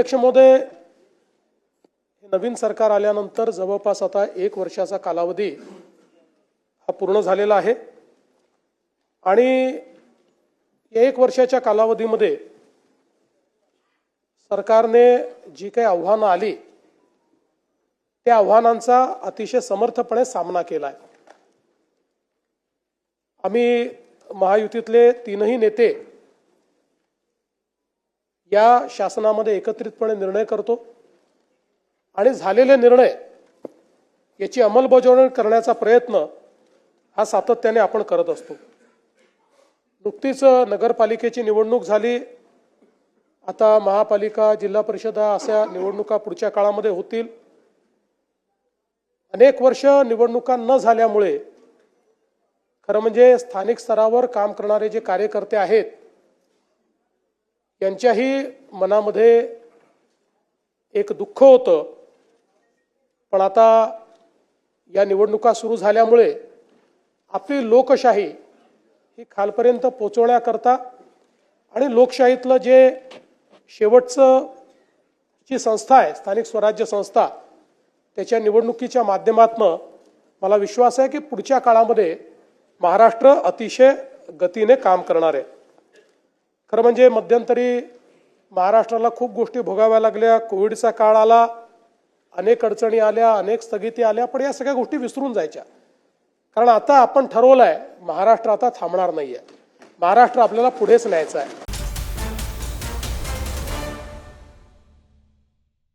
अध्यक्ष महोदय, नवीन सरकार आल्यानंतर जवळपास आता 1 वर्षाचा कालावधी हा पूर्ण झालेला आहे आणि या 1 वर्षाच्या कालावधीमध्ये सरकारने जी काही आव्हानं आली त्या आव्हानांचा अतिशय समर्थपणे सामना केला आहे। आम्ही महायुतीतले तीनही नेते या शासनामध्ये एकत्रितपणे निर्णय करतो आणि झालेले निर्णय याची अंमलबजावणी करण्याचा प्रयत्न हा सातत्याने आपण करत असतो। नुकतीच नगरपालिकेची निवडणूक झाली, आता महापालिका, जिल्हा परिषद अशा निवडणुका पुढच्या काळामध्ये होतील। अनेक वर्ष निवडणुका न झाल्यामुळे खरं म्हणजे स्थानिक स्तरावर काम करणारे जे कार्यकर्ते आहेत यांच्याही मनामध्ये एक दुःख होतं, पण आता या निवडणुका सुरू झाल्यामुळे आपली लोकशाही ही खालपर्यंत पोहोचवण्याकरता आणि लोकशाहीतलं जे शेवटचं जी संस्था आहे स्थानिक स्वराज्य संस्था त्याच्या निवडणुकीच्या माध्यमातून मला विश्वास आहे की पुढच्या काळामध्ये महाराष्ट्र अतिशय गतीने काम करणार आहे। खरं म्हणजे मध्यंतरी महाराष्ट्राला खूप गोष्टी भोगाव्या लागल्या, कोविडचा काळ आला, अनेक अडचणी आल्या, अनेक स्थगिती आल्या, पण या सगळ्या गोष्टी विसरून जायच्या। कारण आता आपण ठरवलंय महाराष्ट्र आता थांबणार नाहीये, महाराष्ट्र आपल्याला पुढेच न्यायचा आहे।